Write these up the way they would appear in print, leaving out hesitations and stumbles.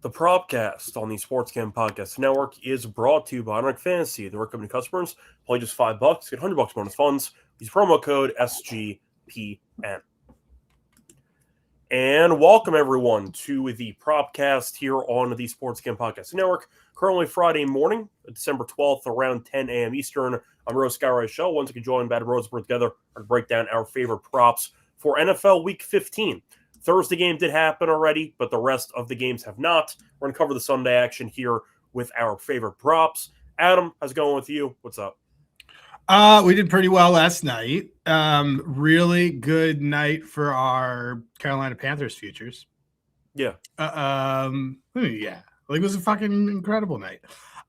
The Propcast on the Sports Cam Podcast Network is brought to you by Unranked Fantasy. The recommended customers play just $5, get $100 bonus funds. Use promo code SGPN. And welcome everyone to the Propcast here on the Sports Cam Podcast Network. Currently Friday morning, December 12th, around 10 a.m. Eastern. I'm Reichel. Once again, joined by Rosenberg together to break down our favorite props for NFL Week 15. Thursday game did happen already, but the rest of the games have not. We're going to cover the Sunday action here with our favorite props. Adam, how's it going with you? What's up? We did pretty well last night. Really good night for our Carolina Panthers futures. Yeah. Yeah. Like, it was a fucking incredible night.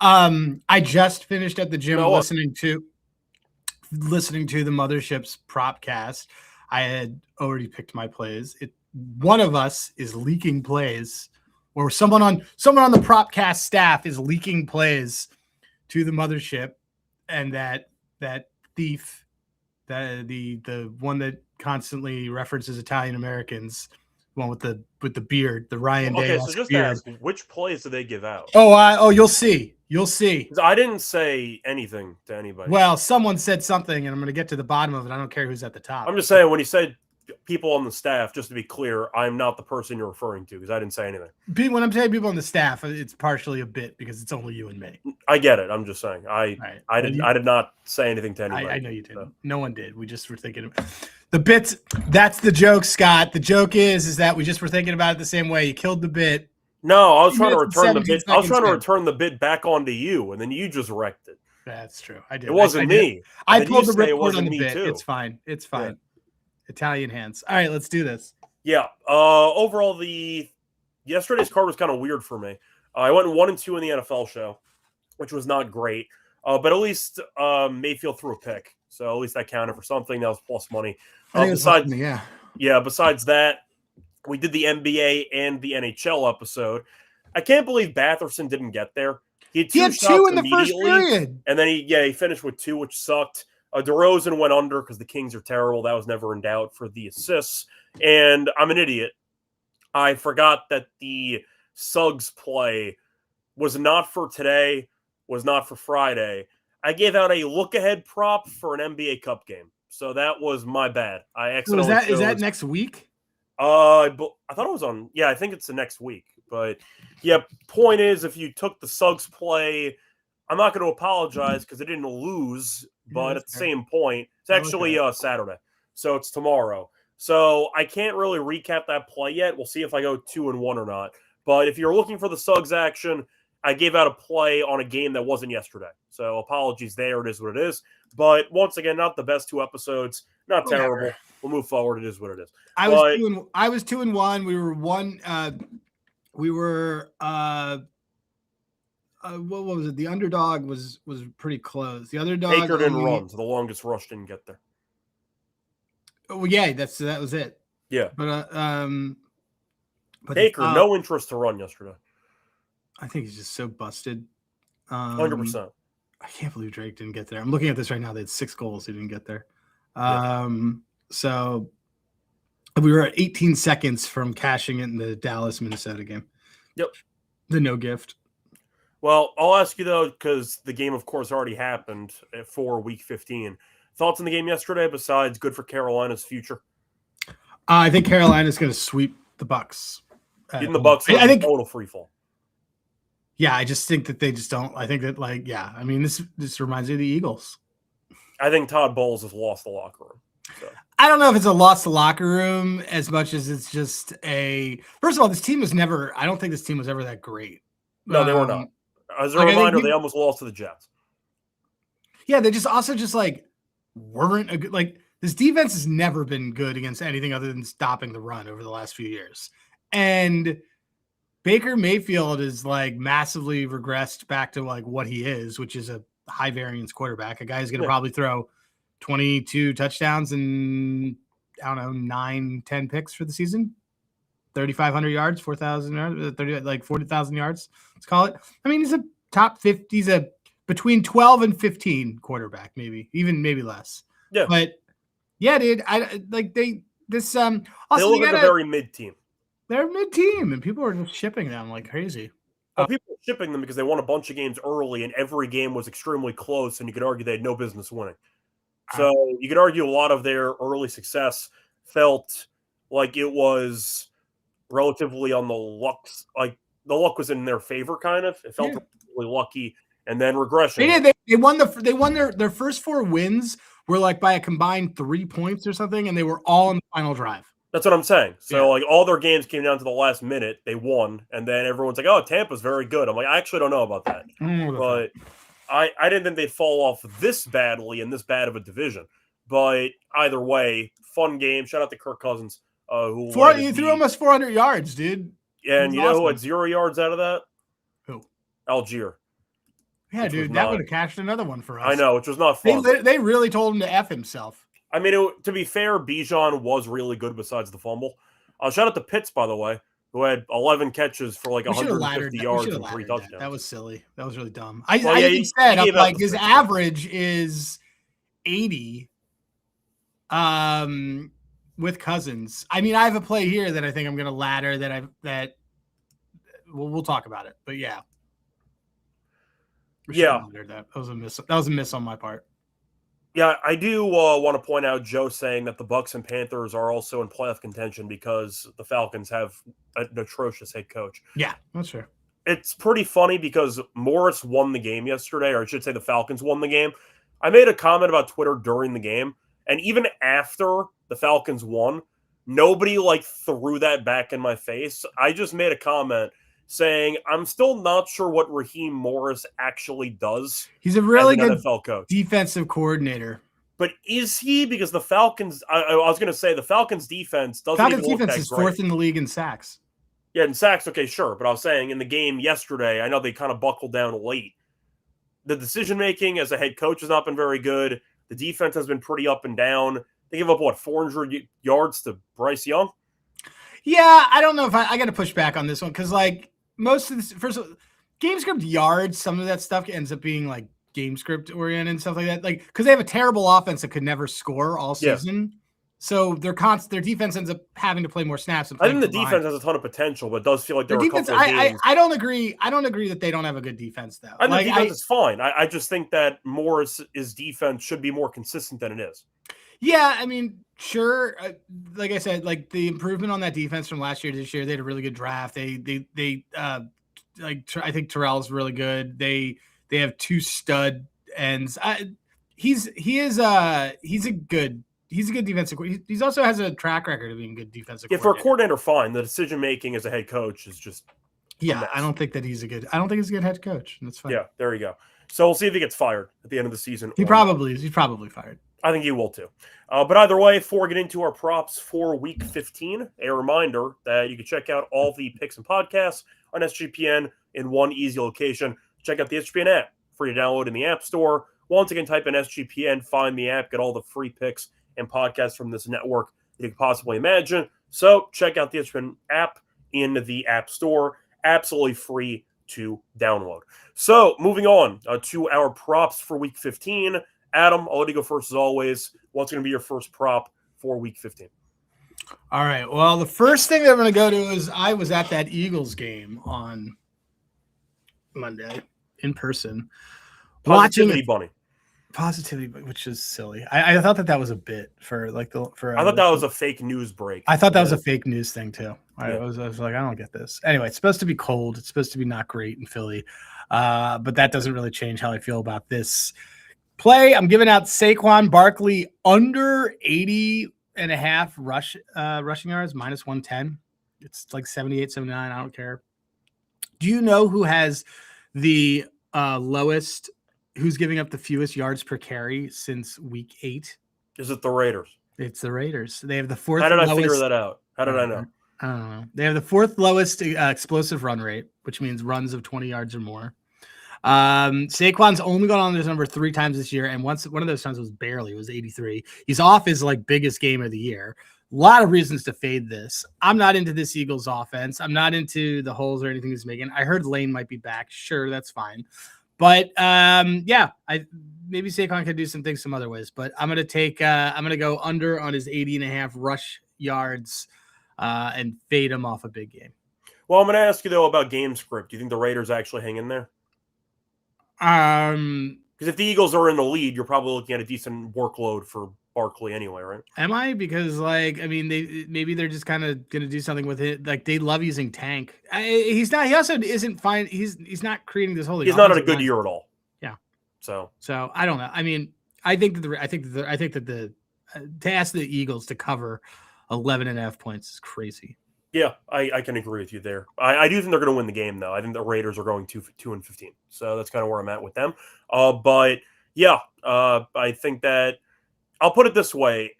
I just finished at the gym listening to the Mothership's Propcast. I had already picked my plays. One of us is leaking plays, or someone on the Propcast staff is leaking plays to the Mothership, and that thief, the one that constantly references Italian Americans, one with the beard, the Ryan Day. Okay, so just beard. ask, which plays did they give out? You'll see. I didn't say anything to anybody. Well, someone said something, and I'm going to get to the bottom of it. I don't care who's at the top. I'm just saying, when you said people on the staff, just to be clear, I'm not the person you're referring to because I didn't say anything. When I'm saying people on the staff, it's partially a bit because it's only you and me. I get it. I'm just saying. I did not say anything to anybody. I know you didn't. So. No one did. We just were thinking the bits. That's the joke, Scott. The joke is that we just were thinking about it the same way. You killed the bit. No, I was trying to return the bit. I was trying to return the bit back onto you, and then you just wrecked it. That's true. I did. It wasn't me. I pulled the ripcord on the bit. Too. It's fine. Yeah. Italian hands. All right, let's do this. Yeah. Overall, yesterday's card was kind of weird for me. I went 1-2 in the NFL show, which was not great. But at least Mayfield threw a pick, so at least that counted for something. That was plus money. Besides that, we did the NBA and the NHL episode. I can't believe Batherson didn't get there. He had two in the first period, and then he finished with 2, which sucked. DeRozan went under because the Kings are terrible. That was never in doubt for the assists. And I'm an idiot. I forgot that the Suggs play was not for today, was not for Friday. I gave out a look-ahead prop for an NBA Cup game. So that was my bad. Is that next week? I thought it was on. Yeah, I think it's the next week. But, yeah, point is, if you took the Suggs play, I'm not going to apologize because I didn't lose. But at the same point, it's actually Saturday. So it's tomorrow. So I can't really recap that play yet. We'll see if I go 2-1 or not. But if you're looking for the Suggs action, I gave out a play on a game that wasn't yesterday. So apologies there. It is what it is. But once again, not the best 2 episodes. Not terrible. We'll move forward. It is what it is. I was 2-1. We were 1. What was it? The underdog was pretty close. The underdog Baker didn't run, so the longest rush didn't get there. Oh yeah, that was it. Yeah, but Baker no interest to run yesterday. I think he's just so busted. 100%. I can't believe Drake didn't get there. I'm looking at this right now. They had 6 goals. He didn't get there. So we were at 18 seconds from cashing in the Dallas-Minnesota game. Yep. The no gift. Well, I'll ask you, though, because the game, of course, already happened for Week 15. Thoughts on the game yesterday besides good for Carolina's future? I think Carolina's going to sweep the Bucks. Even the Bucks are total freefall. Yeah, I just think that they just don't. I think that, I mean, this reminds me of the Eagles. I think Todd Bowles has lost the locker room. So. I don't know if it's a loss to locker room as much as it's just first of all, this team was never – I don't think this team was ever that great. No, they were not. As a reminder, they almost lost to the Jets. Yeah, they just weren't a good – this defense has never been good against anything other than stopping the run over the last few years. And Baker Mayfield is massively regressed back to what he is, which is a high variance quarterback. A guy who's going to probably throw 22 touchdowns and, I don't know, 9, 10 picks for the season. 3,500 yards, 4,000 yards, 40,000 yards. Let's call it. I mean, he's a top 50. He's a between 12 and 15 quarterback, maybe less. Yeah. But yeah, dude, they look like a very mid team. They're mid-team, and people are just shipping them like crazy. Well, people are shipping them because they won a bunch of games early, and every game was extremely close, and you could argue they had no business winning. So you could argue a lot of their early success felt like it was relatively on the luck, like the luck was in their favor, kind of. It felt really lucky, and then regression. They won their first 4 wins were like by a combined 3 points or something, and they were all in the final drive. That's what I'm saying. So like all their games came down to the last minute, they won, and then everyone's like, "Oh, Tampa's very good." I'm like, I actually don't know about that, but I didn't think they'd fall off this badly in this bad of a division. But either way, fun game. Shout out to Kirk Cousins. Who threw almost 400 yards, dude. And you know who had 0 yards out of that? Who? Algier. Yeah, dude, that would have cashed another one for us. I know, which was not fun. They really told him to F himself. I mean, to be fair, Bijan was really good besides the fumble. Shout out to Pitts, by the way, who had 11 catches for like 150 yards and 3 touchdowns. That was silly. That was really dumb. I even said, like, his average is 80 with Cousins. I mean, I have a play here that I think I'm going to ladder that we'll talk about it. But yeah. That was a miss. That was a miss on my part. Yeah, I do want to point out Joe saying that the Bucs and Panthers are also in playoff contention because the Falcons have an atrocious head coach. Yeah, that's true. It's pretty funny because Morris won the game yesterday, or I should say the Falcons won the game. I made a comment about Twitter during the game, and even after the Falcons won, nobody like threw that back in my face. I just made a comment saying, I'm still not sure what Raheem Morris actually does. He's a really good NFL coach, defensive coordinator. But is he? Because the Falcons, I was going to say, the Falcons defense doesn't even look that great. Is 4th in the league in sacks. Yeah, in sacks, okay, sure. But I was saying in the game yesterday, I know they kind of buckled down late. The decision-making as a head coach has not been very good. The defense has been pretty up and down. They give up, 400 yards to Bryce Young? Yeah, I don't know if I got to push back on this one because, like, most of this, first of all, game script yards, some of that stuff ends up being like game script oriented and stuff like that. Like, because they have a terrible offense that could never score all season. Yeah. So their defense ends up having to play more snaps. And I think the defense has a ton of potential, but it does feel like there are a couple of games. I don't agree that they don't have a good defense, though. I think the defense is fine. I just think that Morris's defense should be more consistent than it is. Yeah, I mean, sure. Like I said, like the improvement on that defense from last year to this year, they had a really good draft. They I think Terrell's really good. They have 2 stud ends. He's a good defensive. He also has a track record of being a good defensive. Yeah, for a coordinator, fine. The decision making as a head coach is just. Yeah, I don't think he's a good head coach. That's fine. Yeah, there you go. So we'll see if he gets fired at the end of the season. He's probably fired. I think he will too. But either way, before we get into our props for Week 15, a reminder that you can check out all the picks and podcasts on SGPN in one easy location. Check out the SGPN app, free to download in the App Store. Once again, type in SGPN, find the app, get all the free picks and podcasts from this network that you could possibly imagine. So check out the SGPN app in the App Store. Absolutely free to download. So moving on to our props for Week 15. Adam, I'll let you go first as always. What's going to be your first prop for Week 15? All right. Well, the first thing that I'm going to go to is I was at that Eagles game on Monday in person. Positivity Bunny. Positivity, which is silly. I thought that was a bit for like I thought that was a fake news break. I thought that was a fake news thing too. I was like, I don't get this. Anyway, it's supposed to be cold. It's supposed to be not great in Philly. But that doesn't really change how I feel about this play. I'm giving out Saquon Barkley under 80.5 rushing yards, minus 110. It's like 78, 79. I don't care. Do you know who has the lowest, who's giving up the fewest yards per carry since week 8? Is it the Raiders? It's the Raiders. They have the 4th. How did I figure that out? How did I know? I don't know. They have the 4th lowest explosive run rate, which means runs of 20 yards or more. Saquon's only gone on this number 3 times this year, and one of those times was 83. He's off his like biggest game of the year. A lot of reasons to fade this. I'm not into this Eagles offense. I'm not into the holes or anything he's making. I heard Lane might be back. Sure, that's fine. But maybe Saquon could do some things some other ways. But I'm gonna go under on his 80.5 rush yards and fade them off a big game. Well, I'm going to ask you, though, about game script. Do you think the Raiders actually hang in there? Because if the Eagles are in the lead, you're probably looking at a decent workload for Barkley anyway, right? Am I? Because maybe they're just kind of going to do something with it. Like they love using Tank. He's not. He also isn't fine. He's not creating this whole. He's not in a good year at all. Yeah. So I don't know. I mean, I think that to ask the Eagles to cover 11.5 points is crazy. Yeah, I can agree with you there. I do think they're going to win the game, though. I think the Raiders are going 2-15. So that's kind of where I'm at with them. But yeah, I think that I'll put it this way.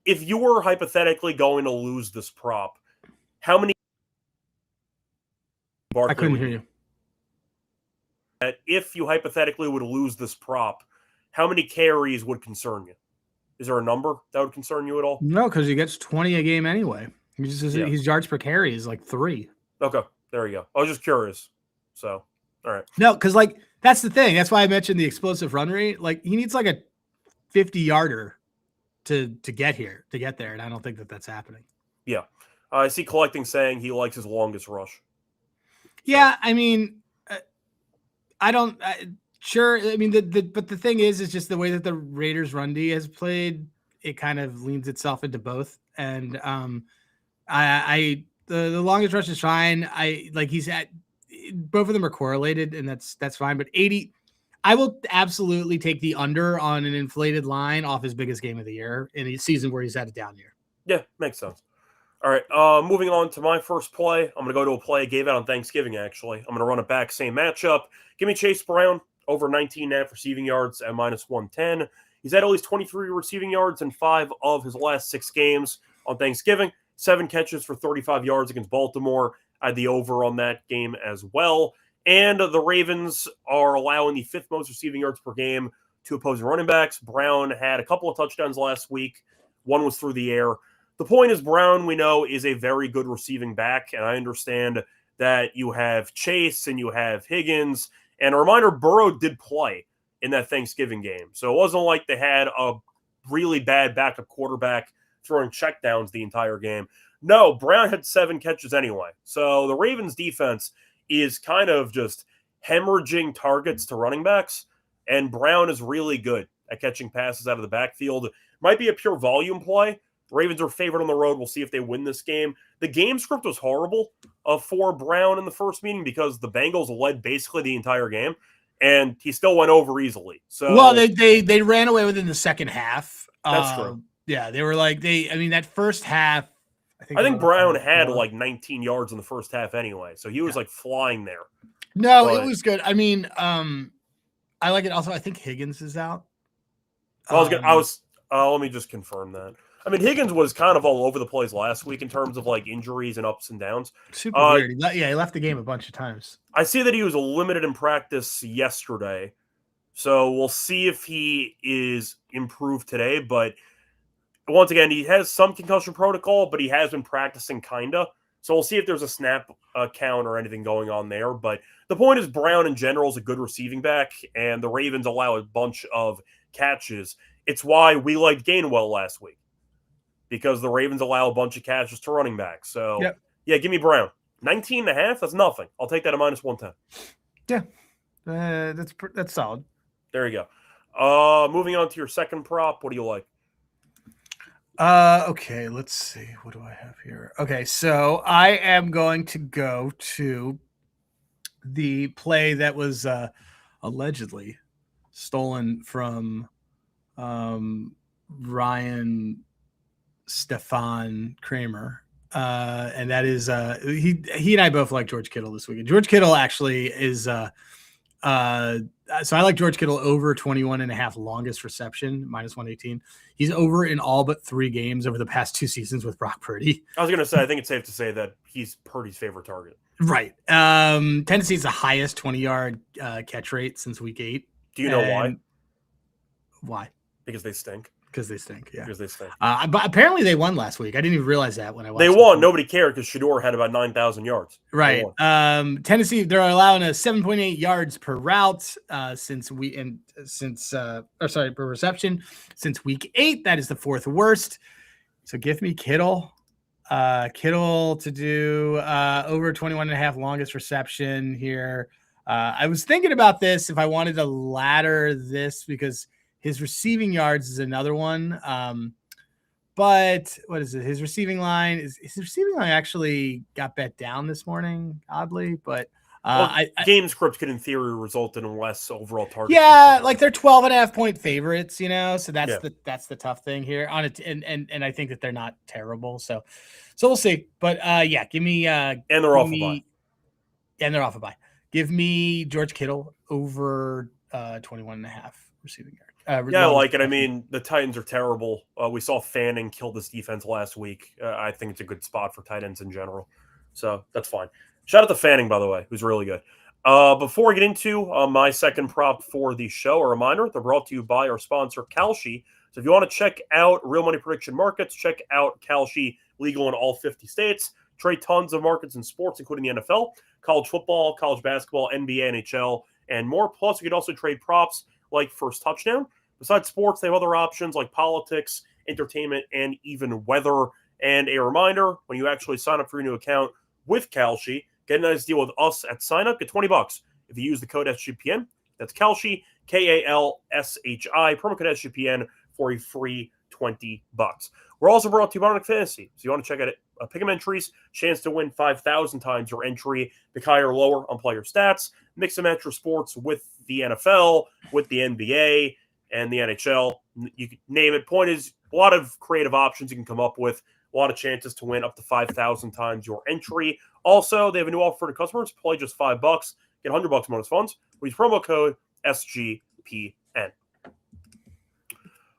If you were hypothetically going to lose this prop, how many Barkley I couldn't hear you. If you hypothetically would lose this prop, how many carries would concern you? Is there a number that would concern you at all? No, because he gets 20 a game anyway. His yards per carry is like 3. Okay, there you go. I was just curious. So, all right. No, because like that's the thing. That's why I mentioned the explosive run rate. Like he needs like a 50-yarder to get there, and I don't think that's happening. Yeah, I see Collecting saying he likes his longest rush. Yeah, I mean, I don't. Sure, I mean, but the thing is just the way that the Raiders' run D has played. It kind of leans itself into both, and the longest rush is fine. He's at both of them are correlated, and that's fine. But 80, I will absolutely take the under on an inflated line off his biggest game of the year in a season where he's had a down year. Yeah, makes sense. All right, moving on to my first play. I'm going to go to a play I gave out on Thanksgiving, actually. I'm going to run it back, same matchup. Give me Chase Brown, over 19.5 receiving yards at -110. He's had at least 23 receiving yards in 5 of his last 6 games on Thanksgiving. 7 catches for 35 yards against Baltimore. I had the over on that game as well. And the Ravens are allowing the 5th most receiving yards per game to opposing running backs. Brown had a couple of touchdowns last week. One was through the air. The point is Brown, we know, is a very good receiving back, and I understand that you have Chase and you have Higgins. And a reminder, Burrow did play in that Thanksgiving game. So it wasn't like they had a really bad backup quarterback throwing checkdowns the entire game. No, Brown had 7 catches anyway. So the Ravens defense is kind of just hemorrhaging targets to running backs, and Brown is really good at catching passes out of the backfield. Might be a pure volume play. Ravens are favored on the road. We'll see if they win this game. The game script was horrible for Brown in the first meeting because the Bengals led basically the entire game, and he still went over easily. So, well, they ran away within the second half. That's true. Yeah, they were like that first half. I think Brown had like 19 yards in the first half anyway, so he was like flying there. No, it was good. I mean, I like it. Also, I think Higgins is out. Let me just confirm that. I mean, Higgins was kind of all over the place last week in terms of like injuries and ups and downs. Super weird. He left the game a bunch of times. I see that he was limited in practice yesterday, so we'll see if he is improved today. But once again, he has some concussion protocol, but he has been practicing kinda. So we'll see if there's a snap count or anything going on there. But the point is Brown in general is a good receiving back, and the Ravens allow a bunch of catches. It's why we liked Gainwell last week, because the Ravens allow a bunch of catches to running backs. So, yeah, give me Brown. 19.5, that's nothing. I'll take that at -110. Yeah, that's solid. There you go. Moving on to your second prop. What do you like? Okay, let's see. What do I have here? Okay, so I am going to go to the play that was allegedly stolen from Ryan Stefan Kramer. And that is he and I both like George Kittle this weekend. George Kittle actually is so I like George Kittle over 21.5 longest reception, -118. He's over in all but 3 games over the past 2 seasons with Brock Purdy. I was going to say, I think it's safe to say that he's Purdy's favorite target. Right. Tennessee's the highest 20-yard catch rate since week 8. Do you know why? Why? Because they stink. Because they stink, yeah. Because they stink. But apparently they won last week. I didn't even realize that when I watched. They won. Nobody cared because Shador had about 9,000 yards. Right. Tennessee, they're allowing a 7.8 yards per route per reception since week 8. That is the 4th worst. So give me Kittle Kittle to do over 21.5 longest reception here. I was thinking about this if I wanted to ladder this because his receiving yards is another one. But what is it? His receiving line actually got bet down this morning, oddly. But game scripts could in theory result in less overall targets. Yeah, like they're 12.5-point favorites, so that's the tough thing here on it. And I think that they're not terrible. So we'll see. But give me and they're off a bye. And they're off a bye. Give me George Kittle over 21.5 receiving yards. I like it. I mean, the Titans are terrible. We saw Fanning kill this defense last week. I think it's a good spot for tight ends in general. So that's fine. Shout out to Fanning, by the way, who's really good. Before I get into my second prop for the show, a reminder, they're brought to you by our sponsor, Kalshi. So if you want to check out real money prediction markets, check out Kalshi, legal in all 50 states. Trade tons of markets in sports, including the NFL, college football, college basketball, NBA, NHL, and more. Plus, you can also trade props like first touchdown. Besides sports, they have other options like politics, entertainment, and even weather. And a reminder, when you actually sign up for your new account with Kalshi, get a nice deal with us at sign up. Get $20 if you use the code SGPN. That's Kalshi, Kalshi, promo code SGPN for a free $20. We're also brought to you by Monarch Fantasy. So you want to check out it. Pick 'em entries, chance to win 5,000 times your entry. Pick higher or lower on player stats. Mix and match your sports with the NFL, with the NBA, and the NHL. You can name it. Point is, a lot of creative options you can come up with. A lot of chances to win up to 5,000 times your entry. Also, they have a new offer to customers. Play just $5. Get $100 bonus funds. Use promo code SGPN.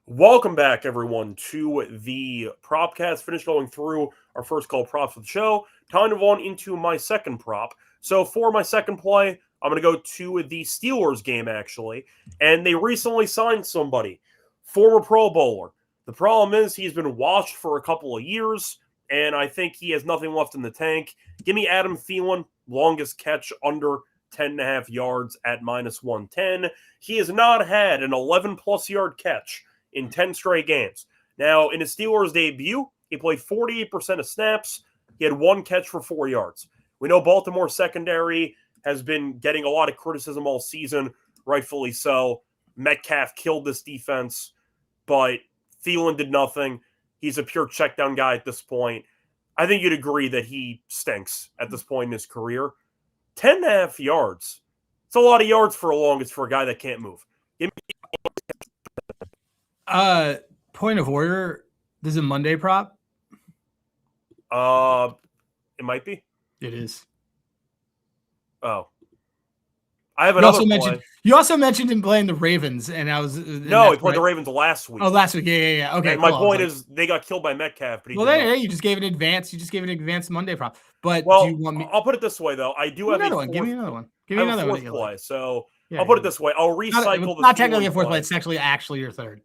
Welcome back, everyone, to the Propcast. Finished going through our first call props of the show. Time to move on into my second prop. So for my second play, I'm going to go to the Steelers game, actually. And they recently signed somebody, former Pro Bowler. The problem is he's been washed for a couple of years, and I think he has nothing left in the tank. Give me Adam Thielen, longest catch under 10.5 yards at -110. He has not had an 11-plus yard catch in 10 straight games. Now, in his Steelers debut, he played 48% of snaps. He had one catch for 4 yards. We know Baltimore secondary has been getting a lot of criticism all season, rightfully so. Metcalf killed this defense, but Thielen did nothing. He's a pure check down guy at this point. I think you'd agree that he stinks at this point in his career. 10.5 yards. It's a lot of yards for a longest for a guy that can't move. Point of order. This is a Monday prop. It might be. It is. Oh. I have another play. You also mentioned him playing the Ravens, and I was no, he played the Ravens last week. Oh, last week, yeah. Okay, and my point is they got killed by Metcalf. But you just gave an advance. You just gave an advanced Monday prop. But well, do you want me? I'll put it this way though. I do have another one. Give me another one. Give me another fourth play. So I'll put it this way. I'll recycle. It's not technically a fourth play. It's actually your third.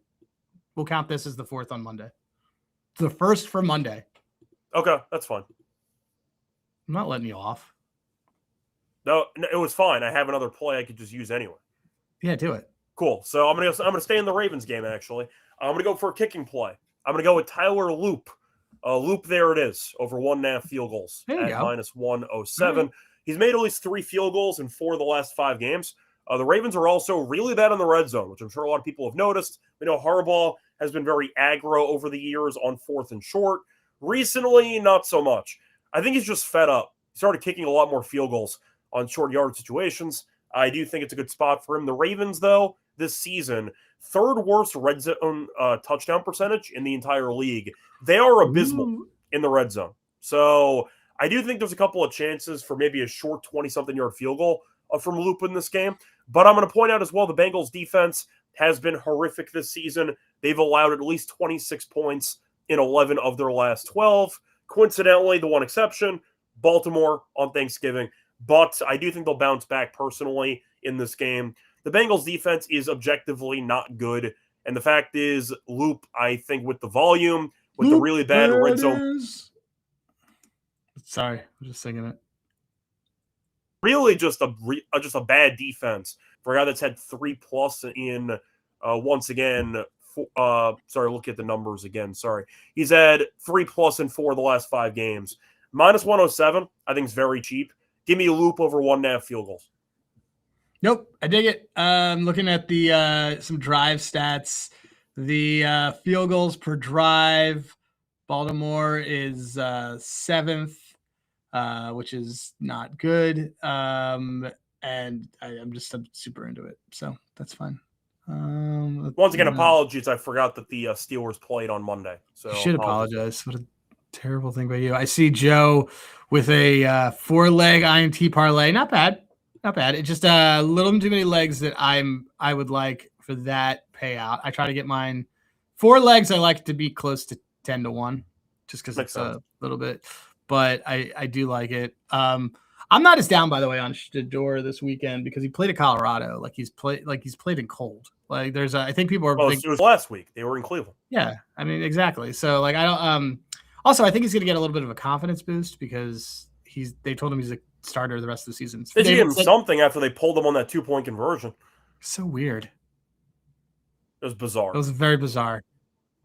We'll count this as the fourth on Monday. It's the first for Monday. Okay, that's fine. I'm not letting you off. No, it was fine. I have another play I could just use anyway. Yeah, do it. Cool. So I'm gonna stay in the Ravens game. Actually, I'm gonna go for a kicking play. I'm gonna go with Tyler Loop. Loop, there it is, over 1.5 field goals at -107. Right. He's made at least 3 field goals in 4 of the last 5 games. The Ravens are also really bad on the red zone, which I'm sure a lot of people have noticed. We know Harbaugh has been very aggro over the years on 4th and short. Recently, not so much. I think he's just fed up. He started kicking a lot more field goals on short yard situations. I do think it's a good spot for him. The Ravens, though, this season, 3rd worst red zone touchdown percentage in the entire league. They are abysmal in the red zone. So I do think there's a couple of chances for maybe a short 20-something yard field goal from Loop in this game. But I'm going to point out as well, the Bengals defense has been horrific this season. They've allowed at least 26 points in 11 of their last 12. Coincidentally, the one exception, Baltimore on Thanksgiving. But I do think they'll bounce back personally in this game. The Bengals defense is objectively not good. And the fact is, Loop, I think with the volume, with the really bad red zone. Sorry, I'm just singing it. Really just a bad defense for a guy that's had 3+ in, once again, look at the numbers again. Sorry. He's had 3+ in 4 of the last 5 games. Minus 107, I think is very cheap. Give me a loop over 1.5 field goals. Nope, I dig it. Looking at the some drive stats, the field goals per drive, Baltimore is 7th, which is not good. And I'm super into it, so that's fine. Once again, apologies. I forgot that the Steelers played on Monday. So you should apologize. What a terrible thing by you. I see Joe with a 4-leg INT parlay. Not bad. Not bad. It's just a little too many legs that I would like for that payout. I try to get mine 4 legs. I like to be close to 10-1, just because it's a little bit. But I do like it. I'm not as down, by the way, on Shador this weekend because he played at Colorado. He's played in cold. There's I think people are. Well, it was last week. They were in Cleveland. Yeah, I mean exactly. So I don't. Also, I think he's going to get a little bit of a confidence boost because they told him he's a starter the rest of the season. They gave him something after they pulled him on that 2-point conversion. So weird. It was bizarre. It was very bizarre.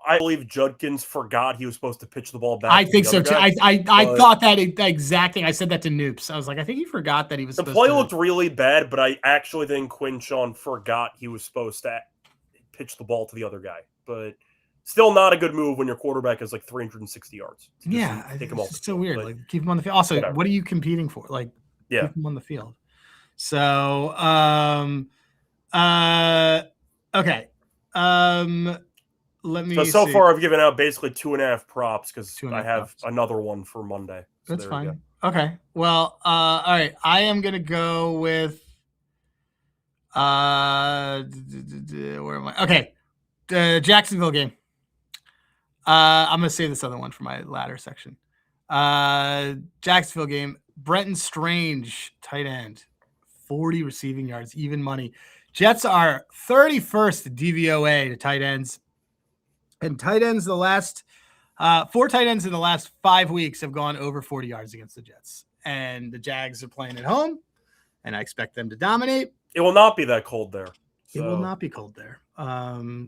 I believe Judkins forgot he was supposed to pitch the ball back. I think so too. I thought that exact thing. I said that to Noops. I was like, I think he forgot that he was. The play looked really bad, but I actually think Quinshon forgot he was supposed to pitch the ball to the other guy. But still, not a good move when your quarterback is 360 yards. Yeah, take him off. It's so weird. Keep him on the field. Also, whatever. What are you competing for? Keep him on the field. So, okay. Let me. So far, I've given out basically 2.5 props because I have another one for Monday. So that's fine. Okay. Well, all right. I am gonna go with. Where am I? Okay, the Jacksonville game. I'm gonna save this other one for my ladder section. Jacksonville game. Brenton Strange, tight end, 40 receiving yards, even money. Jets are 31st DVOA to tight ends. And tight ends, the last 4 tight ends in the last 5 weeks have gone over 40 yards against the Jets. And the Jags are playing at home, and I expect them to dominate. It will not be that cold there. It will not be cold there.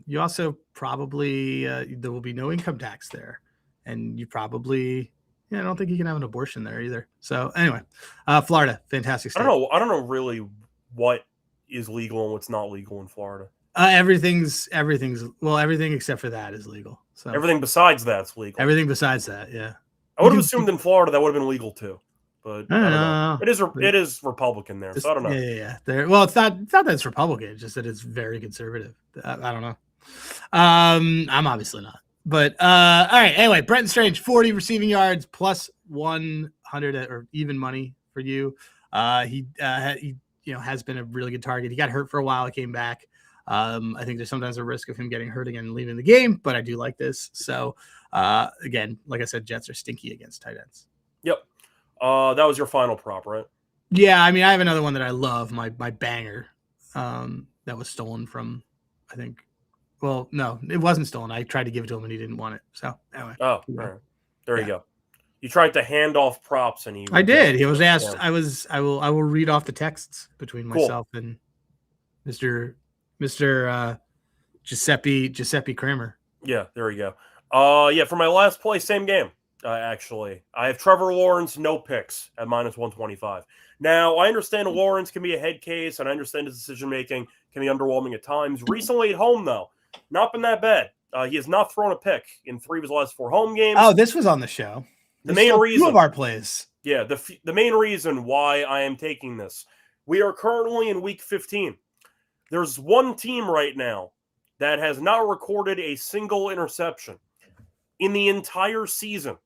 You also probably there will be no income tax there, and you probably I don't think you can have an abortion there either. So anyway, Florida, fantastic state. I don't know really what is legal and what's not legal in Florida. Everything except for that is legal. So everything besides that's legal. Everything besides that, yeah. I would have assumed in Florida that would have been legal too, but I don't know. It is Republican there, so I don't know. Yeah. Well, it's not that it's Republican. It's just that it's very conservative. I don't know. I'm obviously not. But all right. Anyway, Brenton Strange, 40 receiving yards plus 100 or even money for you. He has been a really good target. He got hurt for a while. He came back. I think there's sometimes a risk of him getting hurt again and leaving the game, but I do like this. So again, like I said, Jets are stinky against tight ends. Yep. That was your final prop, right? Yeah. I mean, I have another one that I love, my banger that was stolen from, I think. Well, no, it wasn't stolen. I tried to give it to him and he didn't want it. So anyway. Oh, all right. There you go. You tried to hand off props and I did. He was asked. I will read off the texts between myself and Mr. Giuseppe Kramer. Yeah, there you go. For my last play, same game. Actually, I have Trevor Lawrence, no picks at minus 125. Now, I understand Lawrence can be a head case, and I understand his decision making can be underwhelming at times. Recently at home, though, not been that bad. He has not thrown a pick in 3 of his last 4 home games. Oh, this was on the show. The main reason 2 of our plays. Yeah, the main reason why I am taking this. We are currently in week 15. There's one team right now that has not recorded a single interception in the entire season.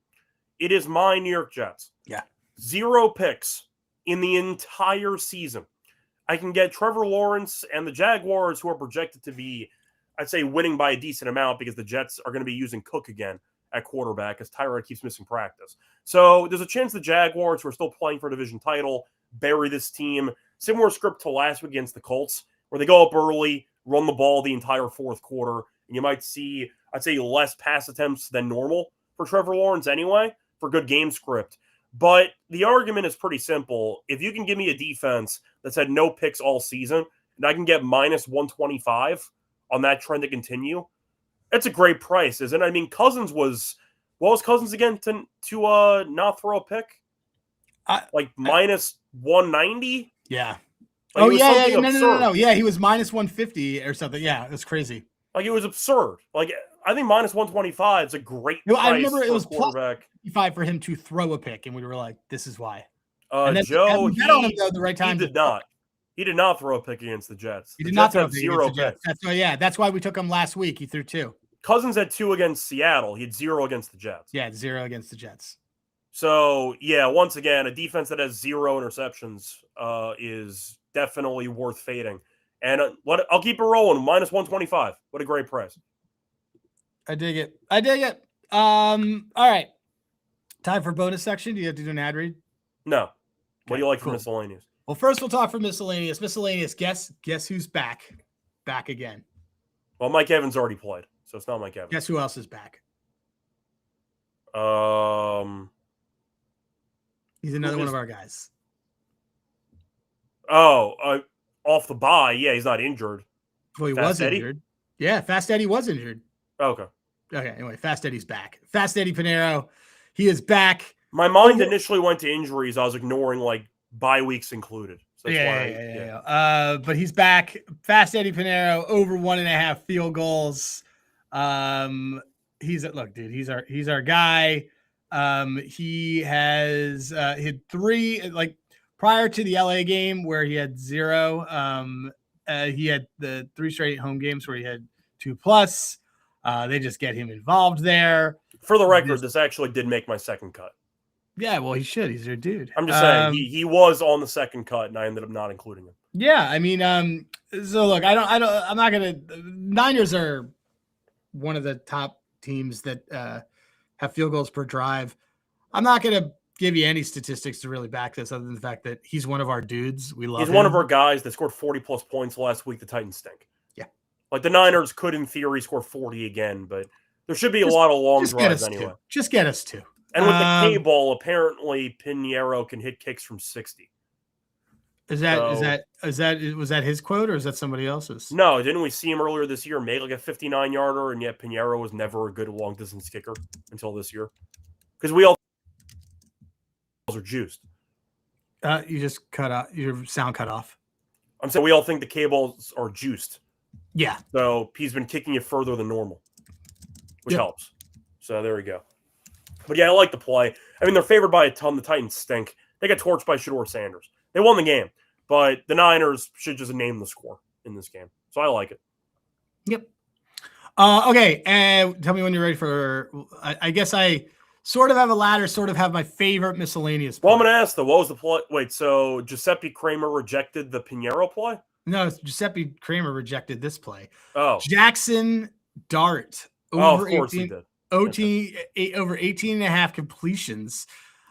It is my New York Jets. Yeah. 0 picks in the entire season. I can get Trevor Lawrence and the Jaguars, who are projected to be, I'd say, winning by a decent amount because the Jets are going to be using Cook again at quarterback as Tyrod keeps missing practice. So there's a chance the Jaguars, who are still playing for a division title, bury this team. Similar script to last week against the Colts, where they go up early, run the ball the entire 4th quarter, and you might see, I'd say, less pass attempts than normal for Trevor Lawrence anyway, for good game script. But the argument is pretty simple. If you can give me a defense that's had no picks all season, and I can get minus 125 on that trend to continue, It's a great price, isn't it? I mean, Cousins was what was Cousins again to not throw a pick? Like minus 190? Yeah. Like, Oh it was yeah, something no. absurd. Yeah, he was minus 150 or something. Yeah, it was crazy. Like, it was absurd. Like, I think minus 125 is a great No, I price remember it for a was plus quarterback. 55 for him to throw a pick, and we were like, "This is why." And then Joe, we bet on him though the right he time. did not. He did not throw a pick against the Jets. He The did not Jets throw a have pick zero against the Jets. picks. That's why we took him last week. He threw 2. Cousins had 2 against Seattle. He had 0 against the Jets. Yeah, 0 against the Jets. So, yeah, once again, a defense that has 0 interceptions is definitely worth fading. And I'll keep it rolling. Minus 125. What a great price. I dig it. All right. Time for bonus section. Do you have to do an ad read? No. What do you like cool. for miscellaneous? Well, first we'll talk for miscellaneous. Miscellaneous. Guess who's back? Back again. Well, Mike Evans already played, so it's not Mike Evans. Guess who else is back? He's another one of our guys. Off the bye. Yeah, he's not injured. Well, he was injured. Yeah, Fast Eddie was injured. Okay. Anyway, Fast Eddie's back. Fast Eddie Pinheiro, he is back. My mind initially went to injuries. I was ignoring like bye weeks included. So that's but he's back. Fast Eddie Pinheiro over 1.5 field goals. He's our guy. He has hit 3 like prior to the LA game where he had 0. He had the 3 straight home games where he had 2+. They just get him involved there. For the record, this actually did make my second cut. Yeah, well, he should. He's their dude. I'm just saying he was on the second cut, and I ended up not including him. Yeah, I mean, so look, I'm not gonna. Niners are one of the top teams that have field goals per drive. I'm not gonna give you any statistics to really back this, other than the fact that he's one of our dudes. We love him. He's one of our guys that scored 40+ points last week. The Titans stink. Yeah, like the Niners could, in theory, score 40 again, but there should be a lot of long drives anyway. Just get us 2. And with the K-ball, apparently Pinheiro can hit kicks from 60. Was that his quote, or is that somebody else's? No, didn't we see him earlier this year make like a 59-yarder, and yet Pinheiro was never a good long-distance kicker until this year? Because we all are juiced. You just cut out. Your sound cut off. I'm saying we all think the K-balls are juiced. Yeah. So he's been kicking it further than normal, which helps. So there we go. But yeah, I like the play. I mean, they're favored by a ton. The Titans stink. They got torched by Shedeur Sanders. They won the game, but the Niners should just name the score in this game. So I like it. Yep. Okay, and tell me when you're ready for. I guess I sort of have a ladder, sort of have my favorite miscellaneous play. Well, I'm going to ask, though, what was the play? Wait, so Giuseppe Kramer rejected the Pinheiro play? No, Giuseppe Kramer rejected this play. Oh. Jackson Dart. Over of course 18, he did. Over 18.5 completions.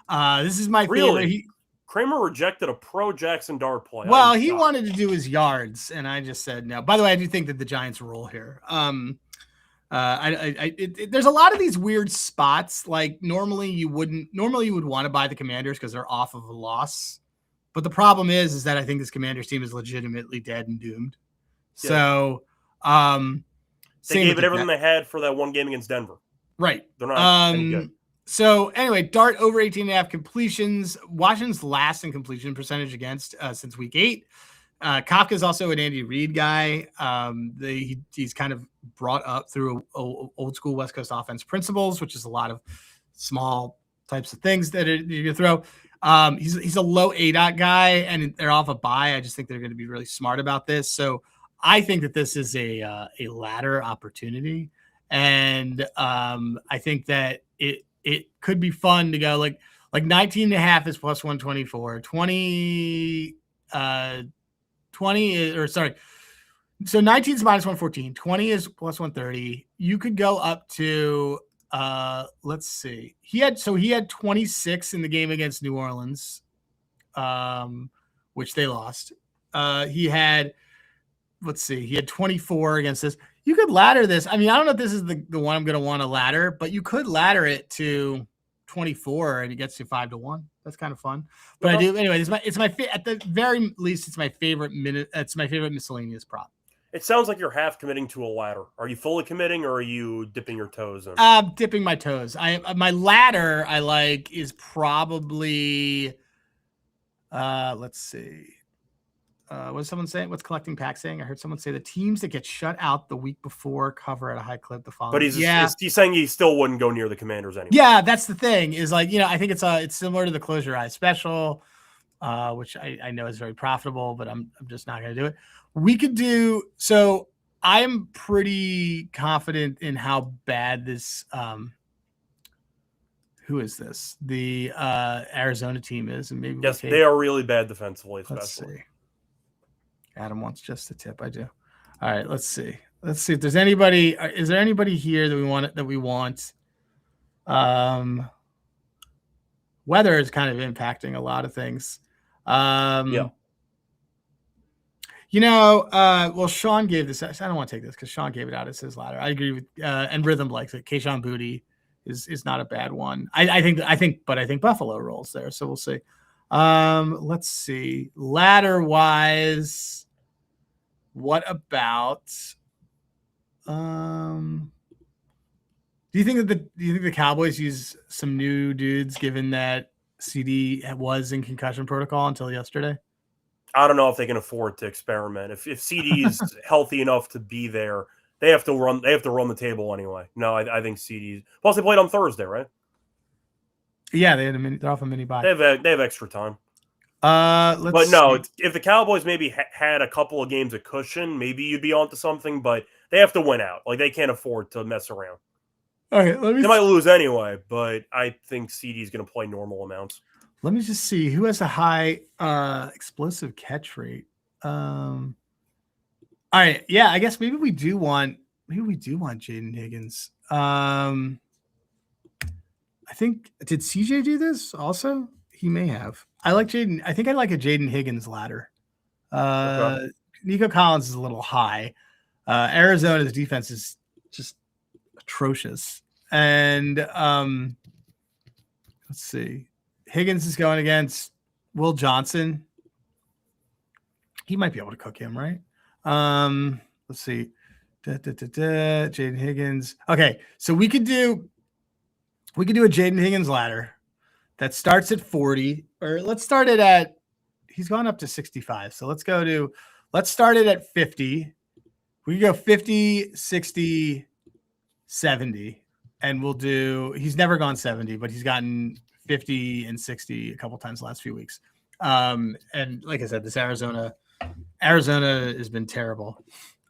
This is my favorite. Kramer rejected a pro Jackson Dart play. Well, he wanted to do his yards, and I just said no. By the way, I do think that the Giants roll here. There's a lot of these weird spots. Like normally you would want to buy the Commanders because they're off of a loss. But the problem is that I think this Commanders team is legitimately dead and doomed. Yeah. So, they gave it everything they had for that one game against Denver. Right. They're not any good. So anyway, Dart over 18.5 completions. Washington's last in completion percentage against since week 8. Kafka's also an Andy Reid guy. He's kind of brought up through old school West Coast offense principles, which is a lot of small types of things that you throw. He's a low ADOT guy, and they're off a bye. I just think they're going to be really smart about this. So I think that this is a ladder opportunity, and I think that it could be fun to go like 19.5 is plus 124, 20 is, or sorry. So 19 is minus 114, 20 is plus 130. You could go up to, let's see. He had 26 in the game against New Orleans, which they lost. He had 24 against this. You could ladder this. I mean, I don't know if this is the one I'm going to want to ladder, but you could ladder it to 24 and it gets you 5-1. That's kind of fun. But I do anyway. It's my at the very least, it's my favorite miscellaneous prop. It sounds like you're half committing to a ladder. Are you fully committing, or are you dipping your toes in? Dipping my toes. My ladder I like is probably let's see. What's someone saying? What's collecting pack saying? I heard someone say the teams that get shut out the week before cover at a high clip the following. But he's saying he still wouldn't go near the Commanders anyway. Yeah, that's the thing. Is like, I think it's similar to the Close Your Eyes special, which I know is very profitable, but I'm just not going to do it. We could do so. I'm pretty confident in how bad this. Who is this? The Arizona team is, and maybe yes, they are really bad defensively, especially. Let's see. Adam wants just a tip. I do. All right, let's see. Let's see if there's anybody. Is there anybody here that we want? Weather is kind of impacting a lot of things. Yeah. Well, Sean gave this. I don't want to take this because Sean gave it out as his ladder. I agree with, and Rhythm likes it. Keyshawn Booty is not a bad one. I think Buffalo rolls there. So we'll see. Let's see. Ladder wise, what about? Do you think the Cowboys use some new dudes, given that CD was in concussion protocol until yesterday? I don't know if they can afford to experiment. If CD's healthy enough to be there, they have to run the table anyway. No, I think CD's. Plus, they played on Thursday, right? Yeah, they're off a mini bye. They have extra time. Let's if the Cowboys maybe had a couple of games of cushion, maybe you'd be onto something. But they have to win out. Like, they can't afford to mess around. All right, they might lose anyway, but I think CD's going to play normal amounts. Let me just see who has a high explosive catch rate. All right, yeah, I guess maybe we do want Jaden Higgins. I think did CJ do this also? He may have. I like Jaden. I think I like a Jaden Higgins ladder. Okay. Nico Collins is a little high. Arizona's defense is just atrocious. And let's see. Higgins is going against Will Johnson. He might be able to cook him, right? Let's see. Jaden Higgins. Okay, so we could do a Jaden Higgins ladder that starts at 40, or let's start it at, he's gone up to 65. So let's start it at 50. We can go 50, 60, 70, and we'll do, he's never gone 70, but he's gotten 50 and 60 a couple times the last few weeks. And like I said, this Arizona has been terrible.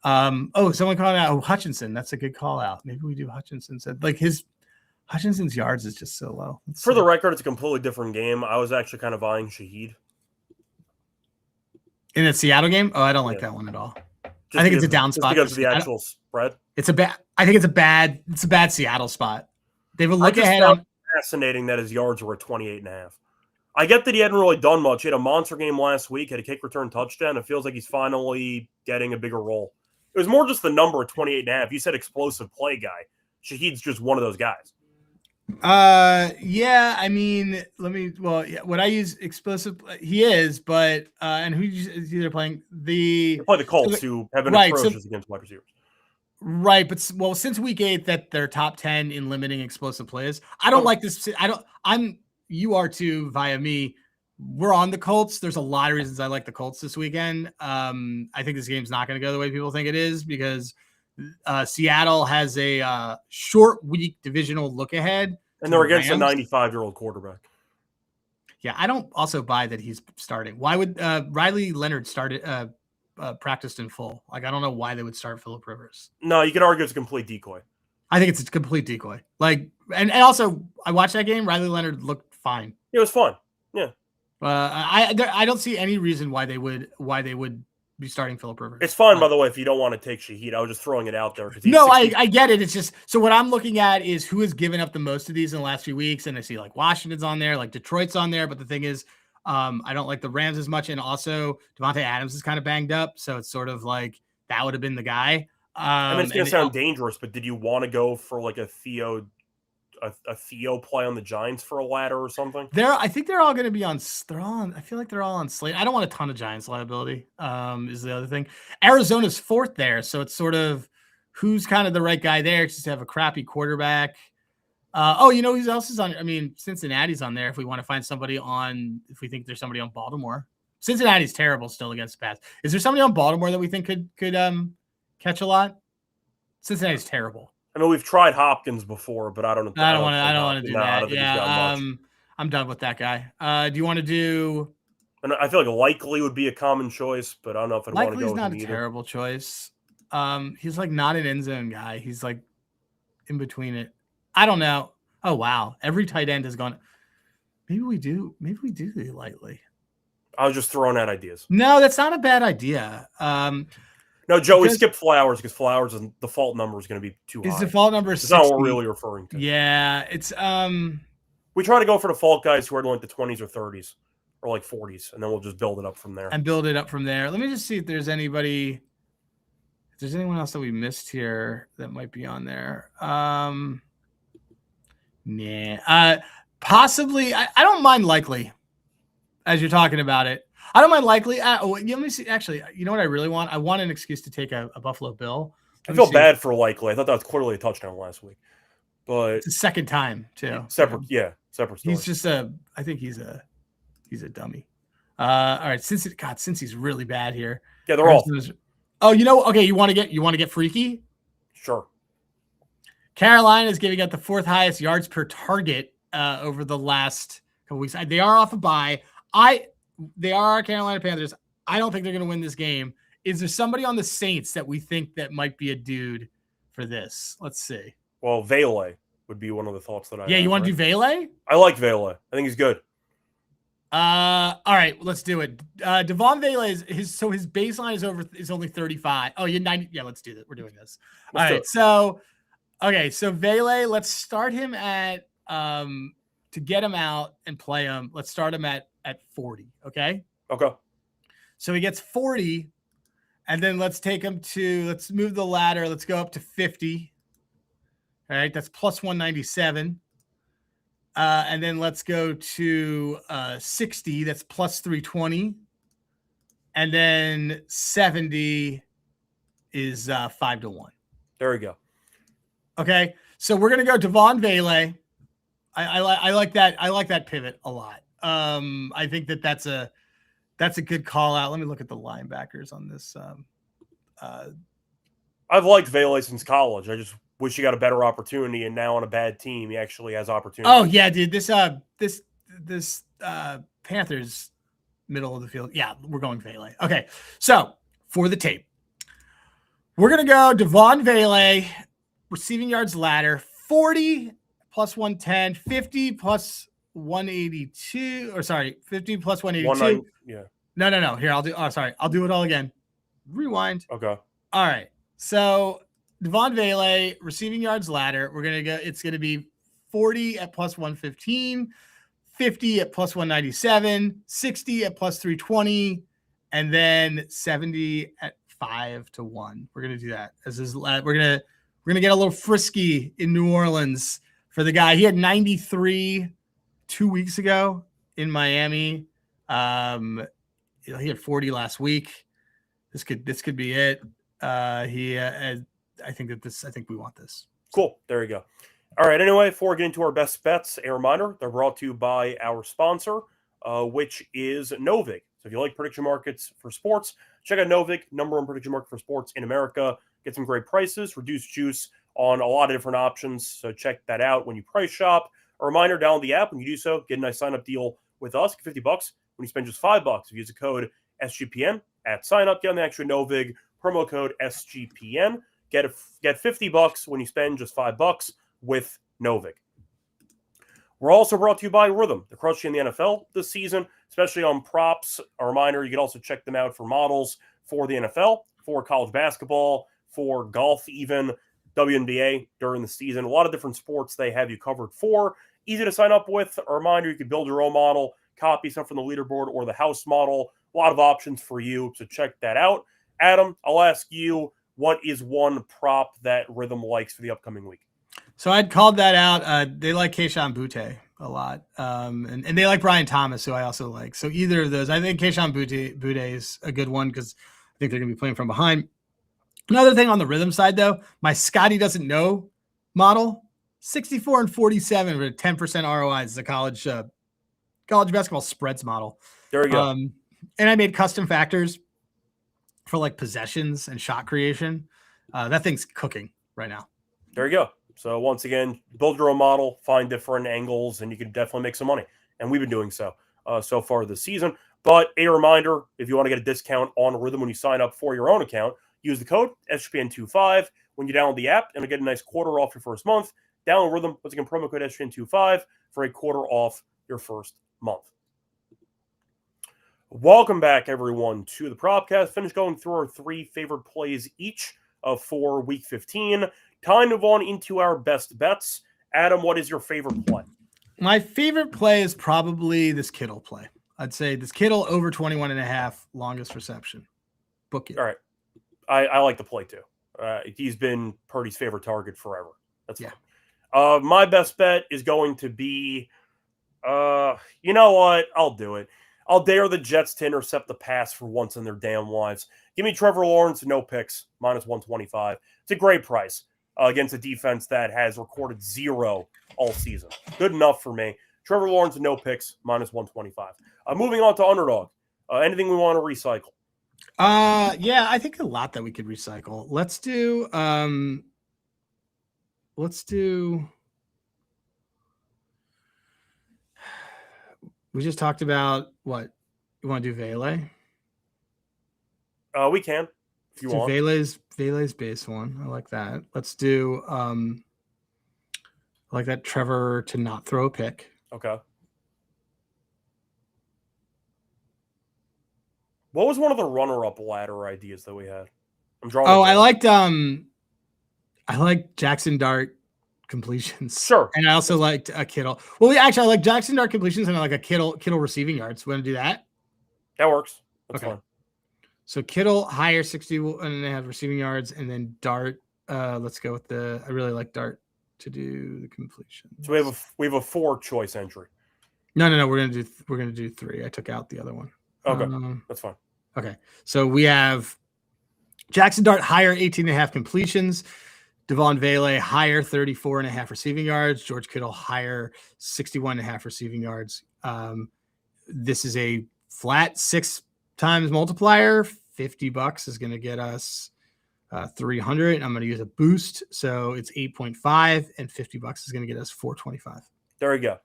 Someone called out Hutchinson. That's a good call out. Maybe we do Hutchinson. Said like Hutchinson's yards is just so low. For the record, it's a completely different game. I was actually kind of eyeing Shaheed in the Seattle game. Oh, I don't like that one at all. I think it's a down spot because of the actual spread. I think it's a bad Seattle spot. They have a look ahead on. Fascinating that his yards were at 28.5. I get that he hadn't really done much. He had a monster game last week, had a kick return touchdown. It feels like he's finally getting a bigger role. It was more just the number of 28.5. You said explosive play guy. Shaheed's just one of those guys. Yeah, I mean, what I use explosive, he is, but and who is either playing they play the Colts, who have been atrocious against wide receivers. Right, but since week 8 that they're top 10 in limiting explosive plays. I don't like this. You are too via me. We're on the Colts. There's a lot of reasons I like the Colts this weekend. I think this game's not going to go the way people think it is because Seattle has a short week divisional look ahead. And they're against a 95-year-old quarterback. Yeah, I don't also buy that he's starting. Why would Riley Leonard practiced in full? Like, I don't know why they would start Phillip Rivers. No, you could argue it's a complete decoy. I think it's a complete decoy. Like, and also I watched that game. Riley Leonard looked fine. It was fun. Yeah. I don't see any reason why they would be starting Phillip Rivers. It's fine, by the way, if you don't want to take Shaheed. I was just throwing it out there. No, I get it. It's just, so what I'm looking at is who has given up the most of these in the last few weeks. And I see like Washington's on there, like Detroit's on there. But the thing is, I don't like the Rams as much. And also Devontae Adams is kind of banged up. So it's sort of like that would have been the guy. I mean, it's going to sound dangerous, but did you want to go for like a Theo a Theo play on the Giants for a ladder or something? I think they're all going to be on. I feel like they're all on slate. I don't want a ton of Giants liability. Is the other thing. Arizona's fourth there, so it's sort of who's kind of the right guy there, just to have a crappy quarterback. You know who else is on? I mean, Cincinnati's on there. If we want to find somebody on, if we think there's somebody on Baltimore, Cincinnati's terrible still against the pass. Is there somebody on Baltimore that we think could catch a lot? Cincinnati's terrible. I mean, we've tried Hopkins before, but I don't want to do that. Yeah, I'm done with that guy. Do you want to do? And I feel like Likely would be a common choice, but I don't know if I'd want to go with him either. Likely's not a terrible choice. He's like not an end zone guy. He's like in between it. I don't know. Oh wow, every tight end has gone. Maybe we do the Likely. I was just throwing out ideas. No, that's not a bad idea. No, Joe, we skipped Flowers because Flowers' default number is going to be too high. His default number is 60. That's not what we're really referring to. Yeah, it's we try to go for default guys who are in like the 20s or 30s or like 40s, and then we'll just build it up from there. Let me just see if there's anyone else that we missed here that might be on there. Possibly. I don't mind Likely as you're talking about it. I don't mind Likely. Let me see. Actually, you know what I really want? I want an excuse to take a Buffalo Bill. I feel bad for Likely. I thought that was clearly a touchdown last week, but it's the second time too. Separate story. He's just I think he's a dummy. All right, since he's really bad here. Yeah, they're all. Oh, okay. You want to get freaky? Sure. Carolina is giving up the fourth highest yards per target over the last couple weeks. They are off a bye. They are our Carolina Panthers. I don't think they're going to win this game. Is there somebody on the Saints that we think that might be a dude for this? Let's see. Well, Vele would be one of the thoughts that I. Yeah, you want to do Vele? I like Vele. I think he's good. All right, let's do it. Devon Vele his baseline is only 35. Oh, you're 90. Yeah, let's do that. We're doing this. All right, so Vele, let's start him at to get him out and play him. Let's start him at 40. Okay. So he gets 40, and then let's move the ladder. Let's go up to 50. All right, that's plus 197. And then let's go to 60. That's plus 320. And then 70 is 5-1. There we go. Okay, so we're gonna go Devon Vele. I like that. I like that pivot a lot. I think that's a good call out. Let me look at the linebackers on this. I've liked Vele since college. I just wish he got a better opportunity, and now on a bad team, he actually has opportunity. Oh yeah, dude. This Panthers middle of the field. Yeah, we're going Vele. Okay, so for the tape, we're gonna go Devon Vele, receiving yards ladder, 40 plus 110, 50 plus 182, or sorry, 50 plus 182. Yeah. No. Here, I'll do it all again. Rewind. Okay. All right. So Devon Vele, receiving yards ladder. It's gonna be 40 at plus 115, 50 at plus 197, 60 at plus 320, and then 70 at 5-1. We're gonna do that. We're gonna get a little frisky in New Orleans for the guy. He had 93 2 weeks ago in Miami. He had 40 last week. This could be it. I think we want this. Cool. There you go. All right. Anyway, before we get into our best bets, a reminder, they're brought to you by our sponsor, which is Novig. So if you like prediction markets for sports, check out Novig, number one prediction market for sports in America. Get some great prices, reduced juice on a lot of different options. So check that out when you price shop. A reminder, download the app. When you do so, get a nice sign-up deal with us. Get $50 when you spend just $5. If you use the code SGPN at sign-up, get on the extra Novig promo code SGPN. Get $50 when you spend just $5 with Novig. We're also brought to you by Rhythm. They're crushing the NFL this season, especially on props. A reminder, you can also check them out for models for the NFL, for college basketball, for golf even, WNBA during the season. A lot of different sports they have you covered for. Easy to sign up with. A reminder, you can build your own model, copy stuff from the leaderboard or the house model. A lot of options for you, so check that out. Adam, I'll ask you, what is one prop that Rhythm likes for the upcoming week? So I'd called that out. They like Keishon Butte a lot. And they like Brian Thomas, who I also like. So either of those, I think Keishon Butte is a good one because I think they're going to be playing from behind. Another thing on the rhythm side, though, my Scotty doesn't know model, 64 and 47 with a 10% ROI. It's a college basketball spreads model. There we go. And I made custom factors for like possessions and shot creation. That thing's cooking right now. There you go. So once again, build your own model, find different angles, and you can definitely make some money. And we've been doing so far this season. But a reminder, if you want to get a discount on Rhythm when you sign up for your own account, use the code SGPN25 when you download the app, and you'll get a nice quarter off your first month. Download Rhythm, once again, promo code SGPN25 for a quarter off your first month. Welcome back, everyone, to the Propcast. Finished going through our 3 favorite plays each for Week 15. Time to move on into our best bets. Adam, what is your favorite play? My favorite play is probably this Kittle play. I'd say this Kittle over 21.5 longest reception. Book it. All right. I like the play, too. He's been Purdy's favorite target forever. That's fine. My best bet is going to be, you know what? I'll do it. I'll dare the Jets to intercept the pass for once in their damn lives. Give me Trevor Lawrence, no picks, minus 125. It's a great price against a defense that has recorded 0 all season. Good enough for me. Trevor Lawrence, no picks, minus 125. Moving on to underdog. Anything we want to recycle? Yeah, I think a lot that we could recycle. Let's do we just talked about what you want to do. Vele. We can if you want. Vele's base one. I like that. Let's do I like that Trevor to not throw a pick. Okay. What was one of the runner-up ladder ideas that we had? I'm drawing. I liked Jackson Dart completions. Sure. And I also liked a Kittle. Well, I like Jackson Dart completions and I like a Kittle receiving yards. Want to do that? That works. That's fine. So Kittle higher 61.5 receiving yards, and then Dart. Let's go with I really like Dart to do the completion. So we have a 4-choice entry. No. We're gonna do 3. I took out the other one. Okay, that's fine. Okay, so we have Jackson Dart higher 18.5 completions, Devon Vele higher 34.5 receiving yards, George Kittle higher 61.5 receiving yards. This is a flat 6 times multiplier. $50 is going to get us 300. I'm going to use a boost, so it's 8.5, and $50 is going to get us 425. There you go.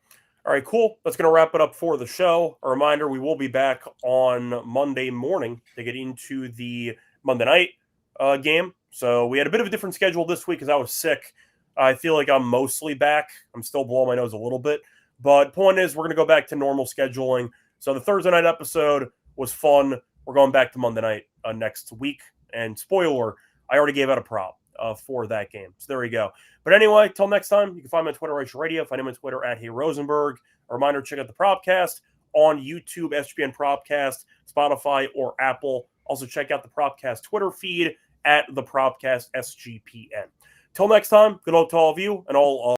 All right, cool. That's going to wrap it up for the show. A reminder, we will be back on Monday morning to get into the Monday night game. So we had a bit of a different schedule this week because I was sick. I feel like I'm mostly back. I'm still blowing my nose a little bit. But point is, we're going to go back to normal scheduling. So the Thursday night episode was fun. We're going back to Monday night next week. And spoiler, I already gave out a prop for that game. So there you go. But anyway, till next time, you can find me on Twitter, Reichel Radio. Find him on Twitter at Hey Rosenberg. A reminder, check out the Propcast on YouTube, SGPN Propcast, Spotify, or Apple. Also check out the Propcast Twitter feed at the Propcast SGPN. Till next time, good luck to all of you and all